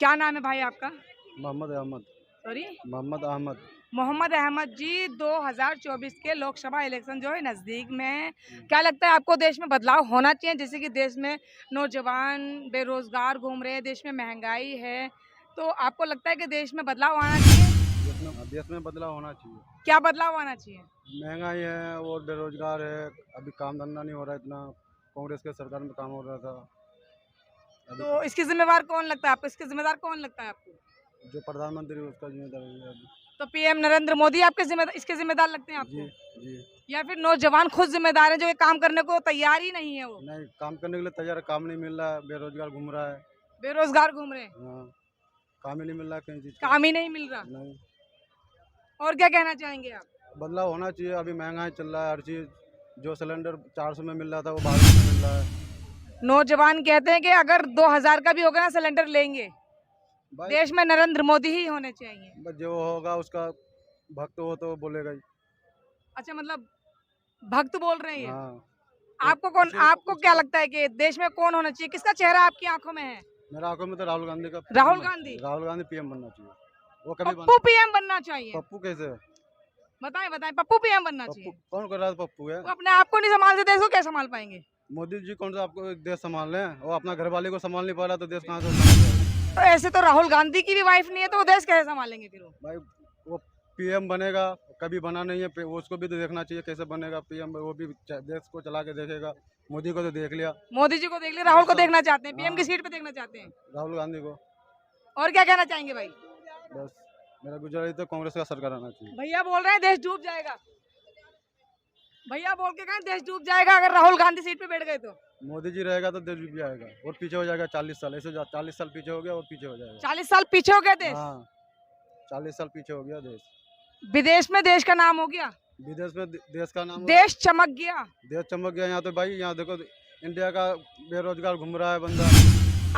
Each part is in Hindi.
क्या नाम है भाई आपका? मोहम्मद अहमद। सॉरी, मोहम्मद अहमद। मोहम्मद अहमद जी। 2024 के लोकसभा इलेक्शन जो है नजदीक में है। क्या लगता है आपको देश में बदलाव होना चाहिए? जैसे कि देश में नौजवान बेरोजगार घूम रहे हैं, देश में महंगाई है, तो आपको लगता है कि देश में बदलाव आना चाहिए? देश में बदलाव होना चाहिए। क्या बदलाव आना चाहिए? महंगाई है और बेरोजगार है। अभी काम धंधा नहीं हो रहा है इतना। कांग्रेस के सरकार में काम हो रहा था। अभी तो इसकी जिम्मेवार कौन लगता है आपको? इसके जिम्मेदार कौन लगता है आपको? जो प्रधानमंत्री है उसका जिम्मेदार है अभी। तो पीएम नरेंद्र मोदी आपके इसके जिम्मेदार लगते हैं जी आपको? जी। या फिर नौजवान खुद जिम्मेदार है जो ये काम करने को तैयार ही नहीं है? वो नहीं, काम करने के लिए तैयार है, काम नहीं मिल रहा है, बेरोजगार घूम रहा है। बेरोजगार घूम रहे हैं, हाँ, काम ही नहीं मिल रहा है कहीं चीज का। काम ही नहीं मिल रहा। नहीं, और क्या कहना चाहेंगे आप? बदलाव होना चाहिए। अभी महंगाई चल रहा है हर चीज। जो सिलेंडर 400 में मिल रहा था वो 1200 में मिल रहा है। नौजवान कहते हैं कि अगर 2000 का भी होगा ना सिलेंडर लेंगे। भाई देश में नरेंद्र मोदी ही होने चाहिए। बस जो होगा उसका भक्त हो तो बोलेगा ही। अच्छा, मतलब भक्त बोल रहे हैं ये। हाँ, आपको क्या लगता है कि देश में कौन होना चाहिए? किसका चेहरा आपकी आंखों में है? मेरा आंखों में तो राहुल गांधी का। राहुल गांधी। राहुल गांधी पीएम बनना चाहिए। वो कभी पप्पू पीएम बनना चाहिए? पप्पू कैसे? बताएं बताएं, पप्पू पीएम बनना पप्पू चाहिए? कौन कर रहा है? पप्पू है। वो अपने आप को नहीं संभालते, देश को क्या संभाल पाएंगे? मोदी जी कौन सा आपको देश संभाल रहे हैं? वो अपना घर वाले को संभाल नहीं पा रहा तो देश कहाँ से संभालेगा? तो ऐसे तो राहुल गांधी की भी वाइफ नहीं है, तो वो देश कैसे संभालेंगे फिर? वो भाई वो पीएम बनेगा, कभी बना नहीं है, उसको भी तो देखना चाहिए कैसे बनेगा पीएम। वो भी देश को चला के देखेगा। मोदी को तो देख लिया। मोदी जी को देख लिया, राहुल को देखना चाहते हैं, पीएम की हाँ। सीट पे देखना चाहते हैं। राहुल गांधी को। और क्या कहना चाहेंगे भाई? बस मेरा गुजरात तो कांग्रेस का सरकार आना चाहिए। भैया बोल रहे हैं देश डूब जाएगा। भैया बोल के कहें देश डूब जाएगा अगर राहुल गांधी सीट पे बैठ गए तो। मोदी जी रहेगा तो देश भी आएगा और पीछे हो जाएगा 40 साल। ऐसे 40 साल पीछे हो गया और पीछे हो जाएगा। 40 साल पीछे हो गया देश। हाँ, 40 साल पीछे हो गया देश। विदेश में देश का नाम हो गया, विदेश में देश का नाम। देश चमक गया। देश चमक गया। यहाँ तो भाई यहाँ देखो इंडिया का बेरोजगार घूम रहा है बंदा।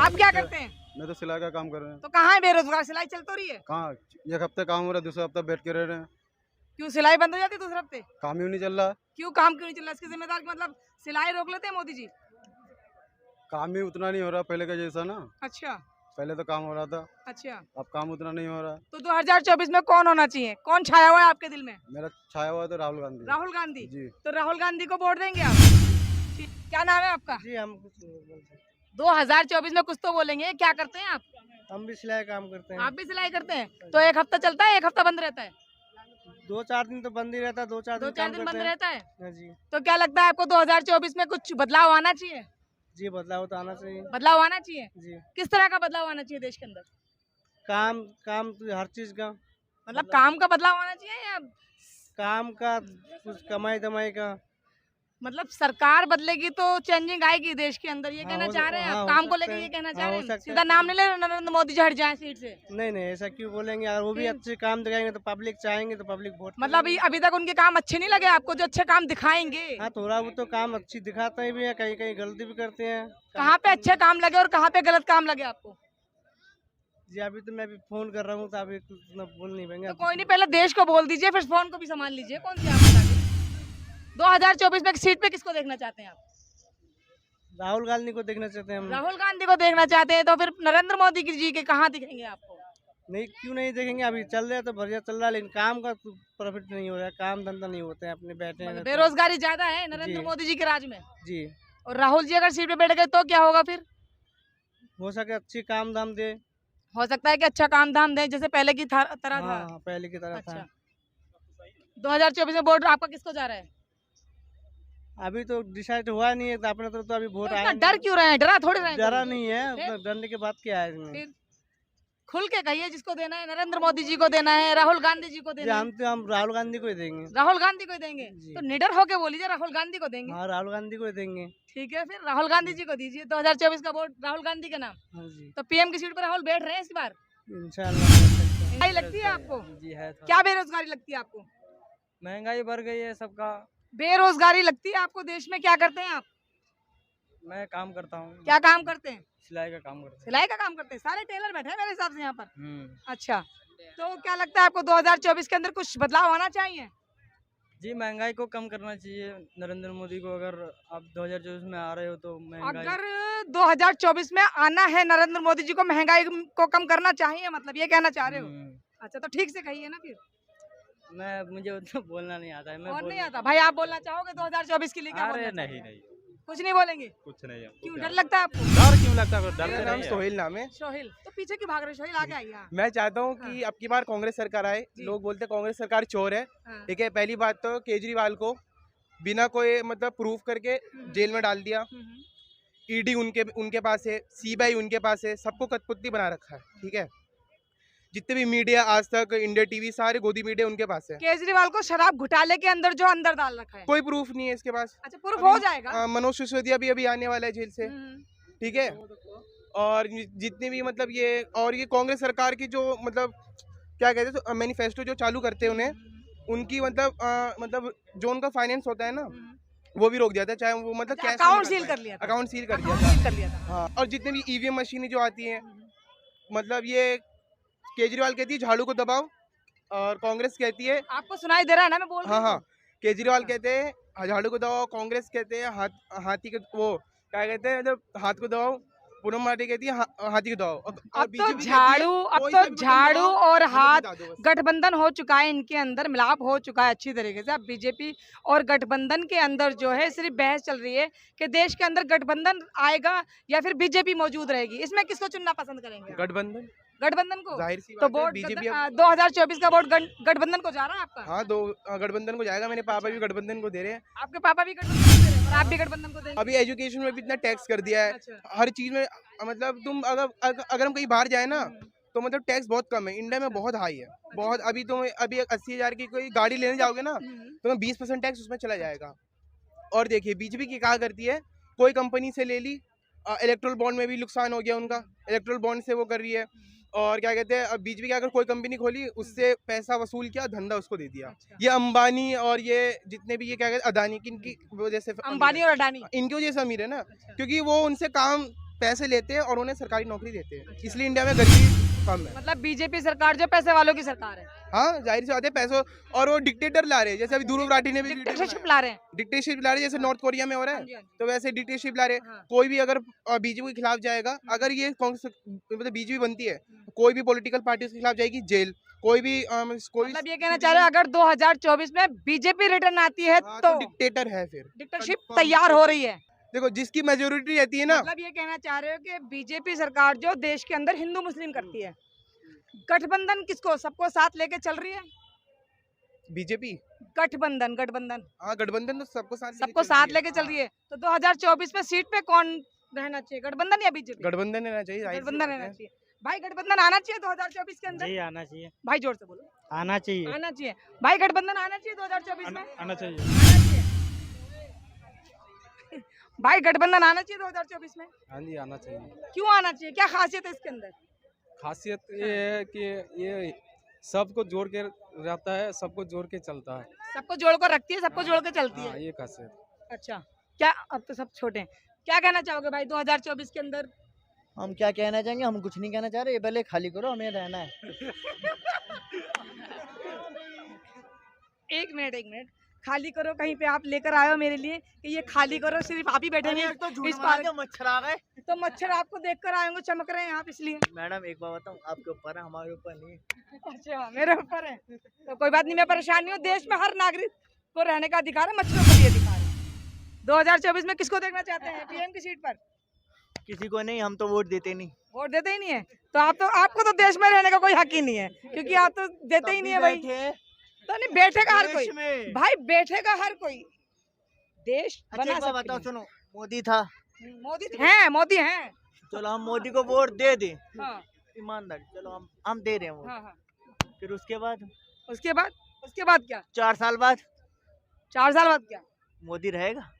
आप क्या करते हैं? मैं तो सिलाई का काम कर रहे हैं। तो कहाँ है बेरोजगार? सिलाई चल तो रही है। कहाँ? एक हफ्ते काम हो रहा है, दूसरे हफ्ते बैठ के रह रहे हैं। क्यों सिलाई बंद हो जाती है दूसरे हफ्ते? काम ही नहीं चल रहा। काम क्यों नहीं चल रहा? इसके जिम्मेदार मतलब सिलाई रोक लेते हैं मोदी जी? काम ही उतना नहीं हो रहा पहले का जैसा ना। अच्छा पहले तो काम हो रहा था, अच्छा। अब काम उतना नहीं हो रहा। तो 2024 में कौन होना चाहिए? कौन छाया हुआ है आपके दिल में? मेरा छाया हुआ तो राहुल गांधी। राहुल गांधी जी। तो राहुल गांधी को वोट देंगे आप? ठीक। क्या नाम है आपका? जी हम कुछ नहीं बोलते। 2024 में कुछ तो बोलेंगे। क्या करते हैं आप? हम भी सिलाई काम करते हैं। आप भी सिलाई करते हैं? तो एक हफ्ता चलता है, एक हफ्ता बंद रहता है? 2-4 दिन तो बंद ही रहता है, 2-4 दो दिन चार काम दिन करते बंद हैं। रहता है? हाँ जी। तो क्या लगता है आपको 2024 में कुछ बदलाव आना चाहिए? जी बदलाव तो आना चाहिए। बदलाव आना चाहिए। जी किस तरह का बदलाव आना चाहिए देश के अंदर? काम काम तो हर चीज का। मतलब काम का बदलाव आना चाहिए या काम का कुछ कमाई दमाई का। मतलब सरकार बदलेगी तो चेंजिंग आएगी देश के अंदर, ये हाँ, कहना हो चाह रहे हैं हाँ, आप? हो काम को सकता लेके है। ये कहना हाँ, चाह रहे हो हैं? सकता सीधा है। नाम नहीं ले रहे नरेंद्र मोदी जी हट जाए सीट से? नहीं नहीं ऐसा क्यों बोलेंगे यार? वो भी फिर? अच्छे काम दिखाएंगे तो पब्लिक चाहेंगे तो पब्लिक वोट मतलब अभी तक उनके काम अच्छे नहीं लगे आपको, जो अच्छे काम दिखाएंगे? हाँ थोड़ा वो तो काम अच्छी दिखाते ही भी है, कहीं कहीं गलती भी करते हैं। कहाँ पे अच्छे काम लगे और कहाँ पे गलत काम लगे आपको? जी अभी तो मैं अभी फोन कर रहा हूँ तो अभी कुछ ना बोल नहीं पाएंगे। तो कोई नहीं, पहले देश को बोल दीजिए, फिर फोन को भी संभाल लीजिए। कौन सी आप बता दीजिए। 2024 में सीट पे किसको देखना चाहते हैं आप? राहुल गांधी को देखना चाहते हैं हम। राहुल गांधी को देखना चाहते हैं, तो फिर नरेंद्र मोदी जी के कहाँ दिखेंगे आपको? नहीं क्यों नहीं देखेंगे? अभी चल रहा है तो बढ़िया चल रहा है, लेकिन काम का प्रॉफिट नहीं हो रहा है, काम धंधा नहीं होते हैं, अपने बैठे हैं। बेरोजगारी ज्यादा है नरेंद्र जी। मोदी जी के राज में। जी और राहुल जी अगर सीट पे बैठ गए तो क्या होगा फिर? हो सके अच्छी काम धाम दे। हो सकता है कि अच्छा काम धाम दें, जैसे पहले की तरह था। हाँ पहले की तरह अच्छा। था। 2024 में वोट आपका किसको जा रहा है? अभी तो डिसाइड हुआ नहीं है तो अपने तो अभी वोट तो आया इतना डर क्यों रहे हैं? डरा थोड़ी रहे हैं डरा कोई। नहीं है, फिर? उतना डरने के बाद क्या है इसमें? फिर खुल के कहिए, जिसको देना है नरेंद्र मोदी जी को देना है, राहुल गांधी जी को जी देना है? हम राहुल गांधी को ही देंगे। राहुल गांधी को ही देंगे? जी। तो निडर होके बोलिए राहुल गांधी को देंगे। हाँ राहुल गांधी को ही देंगे। ठीक है, फिर राहुल गांधी जी को दीजिए 2024 का वोट राहुल गांधी के नाम। हाँ जी तो पीएम की सीट पर राहुल बैठ रहे हैं इस बार? इंशाल्लाह कर सकते हैं। महंगाई लगती है आपको? जी है थोड़ा। क्या बेरोजगारी लगती है आपको? महंगाई बढ़ गई है सबका। बेरोजगारी लगती है आपको देश में? क्या करते हैं आप? मैं काम करता हूँ। क्या काम करते हैं? सिलाई का काम करता सिलाई का काम करते हैं? सारे टेलर बैठे हैं मेरे हिसाब से यहाँ पर। हूँ। अच्छा, तो क्या लगता है आपको 2024 के अंदर कुछ बदलाव आना चाहिए? जी महंगाई को कम करना चाहिए नरेंद्र मोदी को। अगर आप 2024 में आ रहे हो तो महंगाई अगर 2024 में आना है नरेंद्र मोदी जी को, महंगाई को कम करना चाहिए, मतलब ये कहना चाह रहे हो? अच्छा, तो ठीक से कहिए ना फिर। मुझे उतना बोलना नहीं आता है। और नहीं आता भाई, आप बोलना चाहोगे 2024 के लिए? क्या बोलना नहीं चाहोगे? नहीं, कुछ नहीं बोलेंगे? कुछ नहीं है। क्यों, डर लगता है आपको? डर क्यों लगता है? डर मेरा तो नाम नहीं है। सोहेल नाम है। सोहेल, तो पीछे क्यों भाग रहे हो? सोहेल आगे आइए। हाँ, मैं चाहता हूँ कि हाँ। अब की बार कांग्रेस सरकार आए। जी। लोग बोलते हैं कांग्रेस सरकार चोर है। हाँ। ठीक है, पहली बात तो केजरीवाल को बिना कोई मतलब प्रूफ करके जेल में डाल दिया। ईडी उनके पास है, सीबीआई उनके पास है, सबको कठपुतली बना रखा है। ठीक है, जितने भी मीडिया, आज तक, इंडिया टीवी, सारे गोदी मीडिया उनके पास है। केजरीवाल को शराब घोटाले के अंदर जो अंदर डाल रखा है, कोई प्रूफ नहीं है इसके पास। अच्छा प्रूफ अभी- हो जाएगा। मनोज सिसोदिया भी अभी आने वाला है जेल से। ठीक है, और जितने भी मतलब ये और ये कांग्रेस सरकार की जो मतलब क्या कहते हैं मैनिफेस्टो जो चालू करते हैं उन्हें, उनकी मतलब जो उनका फाइनेंस होता है ना, वो भी रोक दिया था। चाहे वो मतलब कैश अकाउंट सील कर लिया था। अकाउंट सील कर दिया अकाउंट था। सील कर लिया था। हाँ, और जितने भी ईवीएम मशीनें जो आती हैं, मतलब ये केजरीवाल कहती है झाड़ू को दबाओ और कांग्रेस कहती है, आपको सुनाई दे रहा है ना मैं बोल रही हाँ हाँ, हूँ? केजरीवाल कहते हैं झाड़ू को दबाओ, कांग्रेस कहते हैं हाथी के वो क्या कहते हैं जब हाथ को दबाओ, पूनम माटी कहती है हाथी को दबाओ। और अब तो BJP कहती है, झाड़ू, अब कोई तो सा भी बटन झाड़ू दबाओ, और हमें हाथ जिता दो बस। गठबंधन हो चुका है, इनके अंदर मिलाप हो चुका है अच्छी तरीके से। अब बीजेपी और गठबंधन के अंदर जो है सिर्फ बहस चल रही है कि देश के अंदर गठबंधन आएगा या फिर बीजेपी मौजूद रहेगी। इसमें किसको चुनना पसंद करेंगे आप? गठबंधन, गठबंधन को। जाहिर सी तो बात है, वोट बीजेपी 2024 का वोट गठबंधन को जा रहा है आपका? हाँ, गठबंधन को जाएगा। मेरे पापा भी गठबंधन को दे रहे हैं। आपके पापा भी गठबंधन को दे रहे हैं और आप भी गठबंधन को देंगे? अभी एजुकेशन में भी इतना टैक्स कर दिया है, अच्छा। हर चीज में। मतलब तुम अगर हम कहीं बाहर जाए ना, तो मतलब टैक्स बहुत कम है, इंडिया में बहुत हाई है, बहुत। अभी 80,000 की कोई गाड़ी लेने जाओगे ना, तो 20% टैक्स उसमें चला जाएगा। और देखिए बीजेपी की क्या करती है, कोई कंपनी से ले ली, इलेक्ट्रल बॉन्ड में भी नुकसान हो गया उनका, इलेक्ट्रल बॉन्ड से वो कर रही है। और क्या कहते हैं, अब बीजेपी की अगर कोई कंपनी खोली, उससे पैसा वसूल किया, धंधा उसको दे दिया। ये अंबानी और ये जितने भी ये क्या कहते हैं अदानी, किनकी वजह से अंबानी और अडानी? इनकी वजह से अमीर है ना, क्योंकि वो उनसे काम पैसे लेते हैं और उन्हें सरकारी नौकरी देते हैं, इसलिए इंडिया में गरीबी कम है। मतलब बीजेपी सरकार जो पैसे वालों की सरकार है, हाँ, जाहिर सी बात है, पैसों। और वो डिक्टेटर ला रहे हैं, जैसे अभी ध्रुव राठी ने भी डिक्टेटरशिप ला रहे हैं। डिक्टेटरशिप ला रहे हैं, जैसे नॉर्थ कोरिया में हो रहा हाँ जी, है, हाँ जी। तो वैसे डिक्टेटरशिप ला रहे हैं। हाँ। कोई भी अगर बीजेपी के खिलाफ जाएगा, अगर ये कांग्रेस मतलब बीजेपी बनती है, कोई भी पॉलिटिकल पार्टी उसके खिलाफ जाएगी, जेल। कोई भी कोई मतलब ये कहना चाह रहे हो अगर 2024 में बीजेपी रिटर्न आती है हाँ, तो डिक्टेटर है फिर। डिक्टेटरशिप Confirm तैयार हो रही है। देखो, जिसकी मेजोरिटी रहती है ना, मतलब ये कहना चाह रहे हो कि बीजेपी सरकार जो देश के अंदर हिंदू मुस्लिम करती है, गठबंधन किसको, सबको साथ लेके चल रही है? बीजेपी। गठबंधन, गठबंधन हाँ, गठबंधन तो सबको साथ लेके चल रही है। तो 2024 में सीट पे कौन रहना चाहिए, गठबंधन या बीजेपी? गठबंधन रहना चाहिए, जाहिर सी गठबंधन बात रहना है। चाहिए। भाई गठबंधन आना चाहिए 2024 के अंदर? जी आना चाहिए, भाई जोर से बोलो। आना चाहिए, आना चाहिए भाई, गठबंधन आना चाहिए 2024 में? आना चाहिए। आना चाहिए। भाई गठबंधन आना चाहिए 2024 में? हाँ जी, आना चाहिए। क्यों आना चाहिए, क्या खासियत है इसके अंदर? खासियत ये है कि ये सबको जोड़ के रहता है, सबको जोड़ के चलता है। सबको जोड़ कर रखती है, सबको जोड़ के चलती हाँ, है। ये खासियत। अच्छा, क्या अब तो सब छोटे हैं, क्या कहना चाहोगे भाई 2024 के अंदर? हम क्या कहना चाहेंगे, हम कुछ नहीं कहना चाह रहे, ये पहले खाली करो, हमें रहना है। एक मिनट, खाली करो कहीं पे आप लेकर आए हो मेरे लिए कि ये खाली करो, सिर्फ आप ही बैठे नहीं तो इस पार्क? मच्छर आ गए। तो मच्छर आपको देखकर आएंगे, चमक रहे हैं आप इसलिए। मैडम एक बात बताऊं, आपके ऊपर है, हमारे ऊपर नहीं है। अच्छा, मेरे ऊपर है तो कोई बात नहीं, मैं परेशान नहीं हूँ। देश में हर नागरिक को रहने का अधिकार है, मच्छरों को भी अधिकार है। 2024 में किसको देखना चाहते हैं पीएम की सीट पर? किसी को नहीं, हम तो वोट देते नहीं। वोट देते ही नहीं है तो आपको तो देश में रहने का कोई हक ही नहीं है, क्योंकि आप तो देते ही नहीं है भाई। तो नहीं बैठेगा हर कोई भाई, बैठेगा हर कोई, देश अच्छा बना एक बात बताओ, सकते सुनो, मोदी था, हैं। मोदी हैं। चलो हम मोदी को वोट दे दें, हाँ ईमानदारी, चलो हम दे रहे हैं वोट। हाँ। फिर उसके बाद उसके बाद क्या? 4 साल बाद 4 साल बाद क्या? मोदी रहेगा।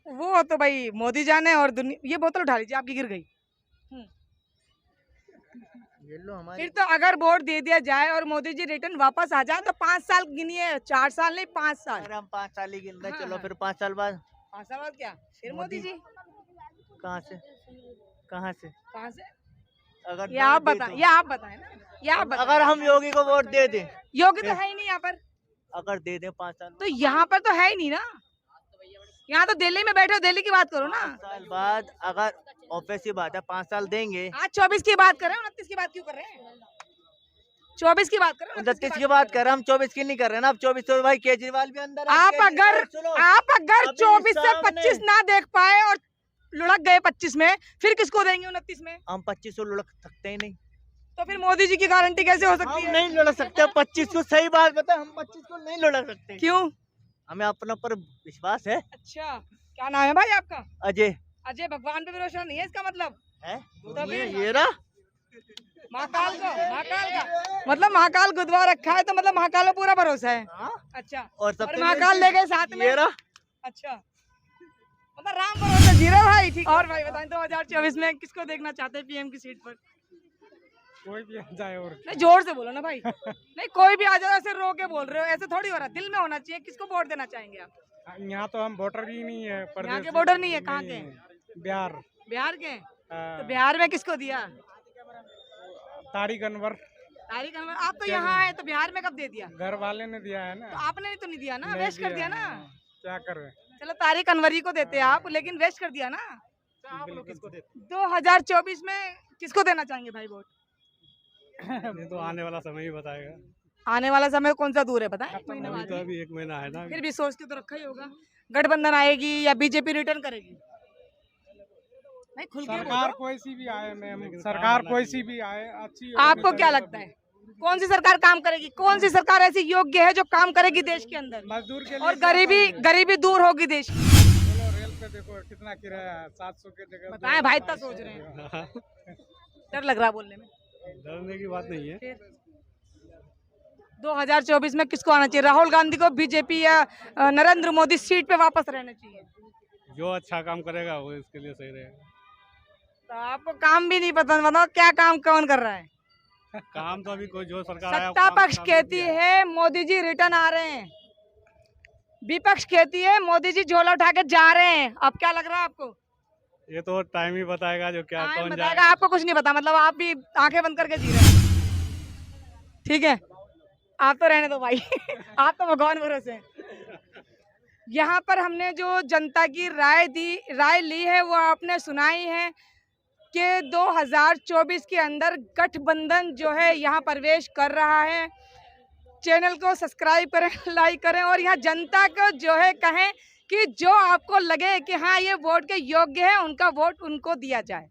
वो तो भाई मोदी जाने और दुनिया। ये बोतल उठा लीजिए, आपकी गिर गई। ये लो हमारे। फिर तो अगर वोट दे दिया जाए और मोदी जी रिटर्न वापस आ जाए तो 5 साल गिनिए, 4 साल नहीं 5 साल। अरे हम 5 साल ही गिन रहे, हाँ, चलो हाँ। फिर 5 साल बाद 5 साल बाद क्या? फिर मोदी जी कहाँ से कहाँ से? अगर ये आप वोट दे बताएं, दो। ये आप बताएं ना, ये आप बताएं। अगर हम योगी को वोट दे दें, योगी तो है ही नहीं यहाँ पर, अगर दे दें 5 साल, तो यहाँ पर तो है ही नहीं ना। यहाँ तो दिल्ली में बैठे हो, दिल्ली की बात करो ना। 5 साल बाद अगर ऑब्वियस सी बात है 5 साल देंगे। आज 24 की बात कर रहे हैं, 29 की बात क्यों कर रहे हैं? 24 की बात कर रहे हैं, 29 की बात कर रहे हैं, हम 24 की नहीं कर रहे हैं ना। अब 24 तो भाई केजरीवाल भी अंदर है। आप अगर सुनो, आप अगर अभी 24 से सामने- 25 ना देख पाए और लुढ़क गए 25 में, फिर किसको देंगे 29 में? हम 25 को लुढ़क सकते ही नहीं। तो फिर मोदी जी की गारंटी कैसे हो सकती हम है? नहीं लुढ़क सकते 25 को, सही बात बता, हम 25 को नहीं लुढ़क सकते। क्यों? हमें अपने ऊपर विश्वास है। अच्छा, क्या नाम है भाई आपका? अजय अजय। भगवान पे भरोसा नहीं है इसका मतलब? है तो ये फिर- ये रहा। महाकाल का मतलब महाकाल गुदवा रखा है, तो मतलब महाकाल में पूरा भरोसा है। हाँ? अच्छा, और और सबसे महाकाल ले गए साथ में। ये रहा। अच्छा, मतलब राम भरोसा जीरो भाई। ठीक। और भाई बताएं 2024 में किसको देखना चाहते हैं पीएम की सीट पर? कोई भी आ जाए और नहीं, जोर से बोलो ना भाई। नहीं, कोई भी आ जाए, ऐसे रो के बोल रहे हो, ऐसे थोड़ी हो रहा। दिल में होना चाहिए। किसको वोट देना चाहेंगे आप? यहाँ तो हम वोटर ही नहीं है। यहाँ के वोटर नहीं है, कहाँ के? बिहार। बिहार के? हाँ, तो बिहार में किसको दिया? तारिक अनवर तारिक अनवर। आप तो यहाँ आए तो बिहार में कब दे दिया? घर वाले ने दिया है ना। तो आपने तो नहीं दिया ना, नहीं वेस्ट कर दिया है, ना। हाँ, क्या करें। चलो तारिक अनवरी को देते हैं आप, लेकिन वेस्ट कर दिया ना। बिल्कुल। 2024 में किसको देना चाहेंगे भाई वोट? ये तो आने वाला समय ही बताएगा। आने वाला समय कौन सा दूर है बताएं? एक महीने अभी बाद तो ही। अभी 1 महीना है ना। फिर भी सोच के तो रखा ही होगा। गठबंधन आएगी या बीजेपी रिटर्न करेगी? नहीं, खुल के सरकार बोलो। कोई सी भी आए मैम, सरकार कोई सी भी आए अच्छी होनी आपको क्या चाहिए। लगता है कौन सी सरकार काम करेगी? कौन सी सरकार ऐसी योग्य है जो काम करेगी देश के अंदर मजदूर के लिए और क्या गरीबी चाहिए? गरीबी दूर होगी देश की? बोलो, रेल पे देखो कितना किराया है, 700 के जगह बताएं भाई, इतना सोच रहे हैं। हैं। डर लग रहा है बोलने में। डरने की बात नहीं है। फिर 2024 में किसको आना चाहिए? राहुल गांधी को, बीजेपी या नरेंद्र मोदी सीट पे वापस रहना चाहिए? जो अच्छा काम करेगा वो इसके लिए सही रहेगा। तो आपको काम भी नहीं पता, बताओ क्या काम कौन कर रहा है? काम तो अभी कोई जो सरकार आया, सत्ता काम- पक्ष काम कहती किया है मोदी जी रिटर्न आ रहे हैं, विपक्ष कहती है मोदी जी झोला उठा के जा रहे हैं। अब क्या लग रहा है आपको? ये तो टाइम ही बताएगा जो क्या टाइम कौन बताएगा, जाएगा। आपको कुछ नहीं पता। मतलब आप भी आंखें बंद करके जी रहे हैं। ठीक है, आप तो रहने दो भाई। आप तो भगवान भरोसे हैं। यहाँ पर हमने जो जनता की राय ली है वो आपने सुनाई है कि 2024 के अंदर गठबंधन जो है यहाँ प्रवेश कर रहा है। चैनल को सब्सक्राइब करें, लाइक करें और यहाँ जनता को जो है कहें कि जो आपको लगे कि हाँ ये वोट के योग्य है, उनका वोट उनको दिया जाए।